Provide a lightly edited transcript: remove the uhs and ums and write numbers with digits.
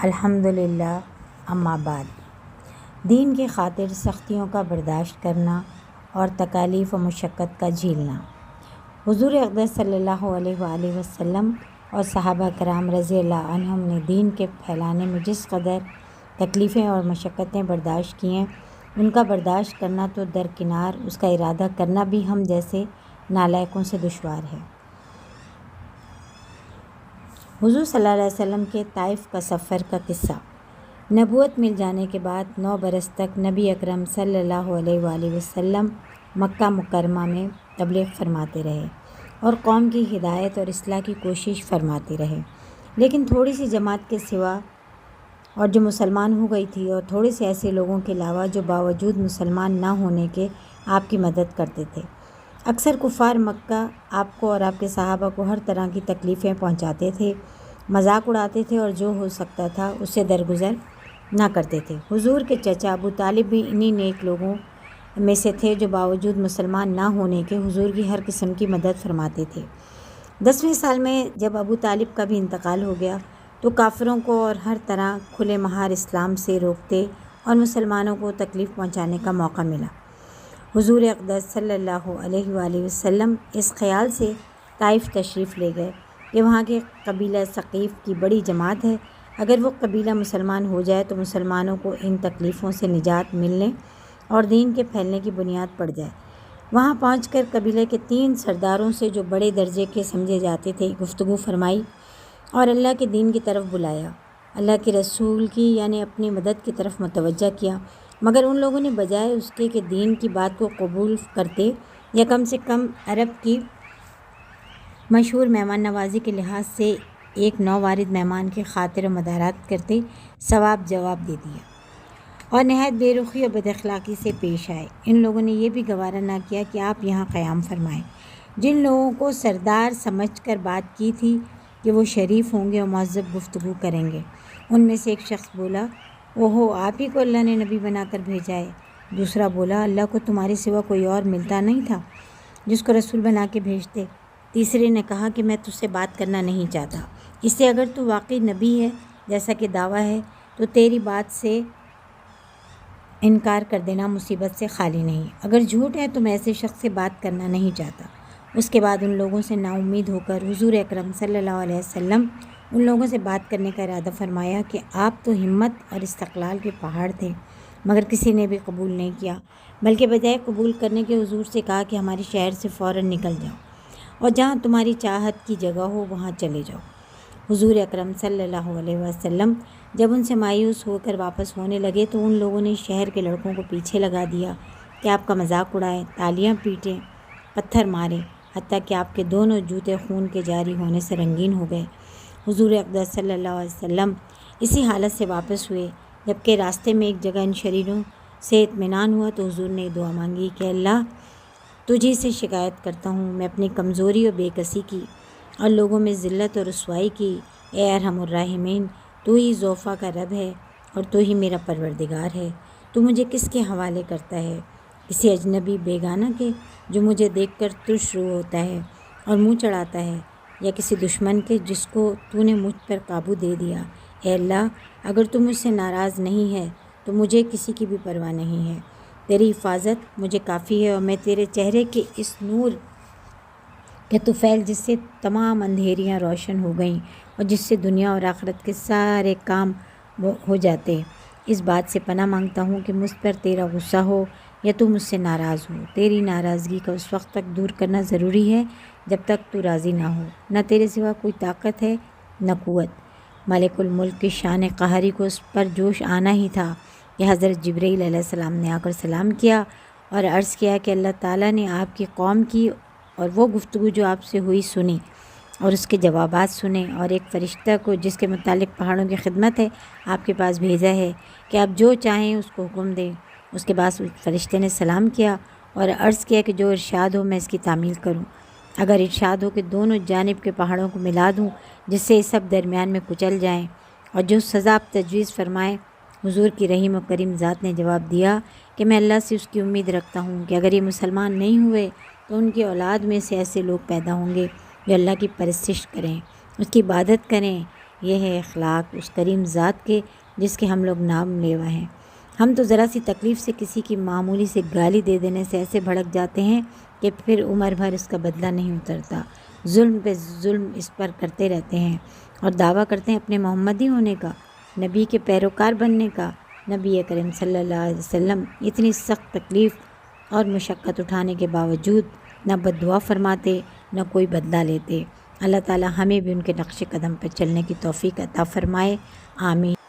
الحمدللہ، اما بعد۔ دین کی خاطر سختیوں کا برداشت کرنا اور تکالیف و مشقت کا جھیلنا۔ حضور اقدس صلی اللہ علیہ وآلہ وسلم اور صحابہ کرام رضی اللہ عنہم نے دین کے پھیلانے میں جس قدر تکلیفیں اور مشقتیں برداشت کی ہیں، ان کا برداشت کرنا تو درکنار، اس کا ارادہ کرنا بھی ہم جیسے نالائقوں سے دشوار ہے۔ حضور صلی اللہ علیہ وسلم کے طائف کا سفر کا قصہ۔ نبوت مل جانے کے بعد 9 برس تک نبی اکرم صلی اللہ علیہ وآلہ وسلم مکہ مکرمہ میں تبلیغ فرماتے رہے اور قوم کی ہدایت اور اصلاح کی کوشش فرماتے رہے، لیکن تھوڑی سی جماعت کے سوا اور جو مسلمان ہو گئی تھی اور تھوڑے سے ایسے لوگوں کے علاوہ جو باوجود مسلمان نہ ہونے کے آپ کی مدد کرتے تھے۔ اکثر کفار مکہ آپ کو اور آپ کے صحابہ کو ہر طرح کی تکلیفیں پہنچاتے تھے، مذاق اڑاتے تھے اور جو ہو سکتا تھا اس سے درگزر نہ کرتے تھے۔ حضور کے چچا ابو طالب بھی انہی نیک لوگوں میں سے تھے جو باوجود مسلمان نہ ہونے کے حضور کی ہر قسم کی مدد فرماتے تھے۔ 10ویں سال میں جب ابو طالب کا بھی انتقال ہو گیا تو کافروں کو اور ہر طرح کھلے مہار اسلام سے روکتے اور مسلمانوں کو تکلیف پہنچانے کا موقع ملا۔ حضور اقدس صلی اللہ علیہ وآلہ وسلم اس خیال سے طائف تشریف لے گئے کہ وہاں کے قبیلہ ثقیف کی بڑی جماعت ہے، اگر وہ قبیلہ مسلمان ہو جائے تو مسلمانوں کو ان تکلیفوں سے نجات ملنے اور دین کے پھیلنے کی بنیاد پڑ جائے۔ وہاں پہنچ کر قبیلے کے 3 سرداروں سے جو بڑے درجے کے سمجھے جاتے تھے گفتگو فرمائی اور اللہ کے دین کی طرف بلایا، اللہ کے رسول کی یعنی اپنی مدد کی طرف متوجہ کیا، مگر ان لوگوں نے بجائے اس کے کہ دین کی بات کو قبول کرتے یا کم سے کم عرب کی مشہور مہمان نوازی کے لحاظ سے ایک نووارد مہمان کی خاطر و مدارات کرتے، ثواب جواب دے دیا اور نہایت بے رخی اور بد اخلاقی سے پیش آئے۔ ان لوگوں نے یہ بھی گوارا نہ کیا کہ آپ یہاں قیام فرمائیں۔ جن لوگوں کو سردار سمجھ کر بات کی تھی کہ وہ شریف ہوں گے اور مہذب گفتگو کریں گے، ان میں سے ایک شخص بولا، اوہو، آپ ہی کو اللہ نے نبی بنا کر بھیجا ہے۔ دوسرا بولا، اللہ کو تمہارے سوا کوئی اور ملتا نہیں تھا جس کو رسول بنا کے بھیجتے۔ تیسرے نے کہا کہ میں تجھ سے بات کرنا نہیں چاہتا، اس سے اگر تو واقعی نبی ہے جیسا کہ دعویٰ ہے تو تیری بات سے انکار کر دینا مصیبت سے خالی نہیں، اگر جھوٹ ہے تو میں ایسے شخص سے بات کرنا نہیں چاہتا۔ اس کے بعد ان لوگوں سے نا امید ہو کر حضور اکرم صلی اللہ علیہ وسلم ان لوگوں سے بات کرنے کا ارادہ فرمایا کہ آپ تو ہمت اور استقلال کے پہاڑ تھے، مگر کسی نے بھی قبول نہیں کیا، بلکہ بجائے قبول کرنے کے حضور سے کہا کہ ہمارے شہر سے فوراً نکل جاؤ اور جہاں تمہاری چاہت کی جگہ ہو وہاں چلے جاؤ۔ حضور اکرم صلی اللہ علیہ وسلم جب ان سے مایوس ہو کر واپس ہونے لگے تو ان لوگوں نے شہر کے لڑکوں کو پیچھے لگا دیا کہ آپ کا مذاق اڑائیں، تالیاں پیٹیں، پتھر ماریں، حتیٰ کہ آپ کے دونوں جوتے خون کے جاری ہونے سے رنگین ہو گئے۔ حضور اقدس صلی اللہ علیہ وسلم اسی حالت سے واپس ہوئے۔ جبکہ راستے میں ایک جگہ ان شریروں سے اطمینان ہوا تو حضور نے دعا مانگی کہ اللہ، تجھی سے شکایت کرتا ہوں، میں اپنی کمزوری اور بے کسی کی اور لوگوں میں ذلت اور رسوائی کی، اے ارحم الراحمین، تو ہی ضعفاء کا رب ہے اور تو ہی میرا پروردگار ہے۔ تو مجھے کس کے حوالے کرتا ہے؟ کسی اجنبی بیگانہ کے جو مجھے دیکھ کر ترش رو ہوتا ہے اور منہ چڑھاتا ہے، یا کسی دشمن کے جس کو تو نے مجھ پر قابو دے دیا؟ اے اللہ، اگر تو مجھ سے ناراض نہیں ہے تو مجھے کسی کی بھی پرواہ نہیں ہے، تیری حفاظت مجھے کافی ہے اور میں تیرے چہرے کے اس نور کے طفیل جس سے تمام اندھیریاں روشن ہو گئیں اور جس سے دنیا اور آخرت کے سارے کام ہو جاتے، اس بات سے پناہ مانگتا ہوں کہ مجھ پر تیرا غصہ ہو یا تو مجھ سے ناراض ہو۔ تیری ناراضگی کا اس وقت تک دور کرنا ضروری ہے جب تک تو راضی نہ ہو۔ نہ تیرے سوا کوئی طاقت ہے نہ قوت۔ مالک الملک کی شان قہری کو اس پر جوش آنا ہی تھا کہ حضرت جبرائیل علیہ السلام نے آ کر سلام کیا اور عرض کیا کہ اللہ تعالیٰ نے آپ کی قوم کی اور وہ گفتگو جو آپ سے ہوئی سنی اور اس کے جوابات سنے، اور ایک فرشتہ کو جس کے متعلق پہاڑوں کی خدمت ہے آپ کے پاس بھیجا ہے کہ آپ جو چاہیں اس کو حکم دیں۔ اس کے بعد فرشتے نے سلام کیا اور عرض کیا کہ جو ارشاد ہو میں اس کی تعمیل کروں۔ اگر ارشاد ہو کہ دونوں جانب کے پہاڑوں کو ملا دوں جس سے یہ سب درمیان میں کچل جائیں، اور جو سزا آپ تجویز فرمائیں۔ حضور کی رحیم و کریم ذات نے جواب دیا کہ میں اللہ سے اس کی امید رکھتا ہوں کہ اگر یہ مسلمان نہیں ہوئے تو ان کی اولاد میں سے ایسے لوگ پیدا ہوں گے جو اللہ کی پرستش کریں، اس کی عبادت کریں، یہ ہے اخلاق اس کریم ذات کے جس کے ہم لوگ نام لیوا ہیں۔ ہم تو ذرا سی تکلیف سے کسی کی معمولی سے گالی دے دینے سے ایسے بھڑک جاتے ہیں کہ پھر عمر بھر اس کا بدلہ نہیں اترتا، ظلم پہ ظلم اس پر کرتے رہتے ہیں اور دعویٰ کرتے ہیں اپنے محمدی ہونے کا، نبی کے پیروکار بننے کا۔ نبی کریم صلی اللہ علیہ وسلم اتنی سخت تکلیف اور مشقت اٹھانے کے باوجود نہ بددعا فرماتے نہ کوئی بدلہ لیتے۔ اللہ تعالی ہمیں بھی ان کے نقش قدم پر چلنے کی توفیق عطا فرمائے، آمین۔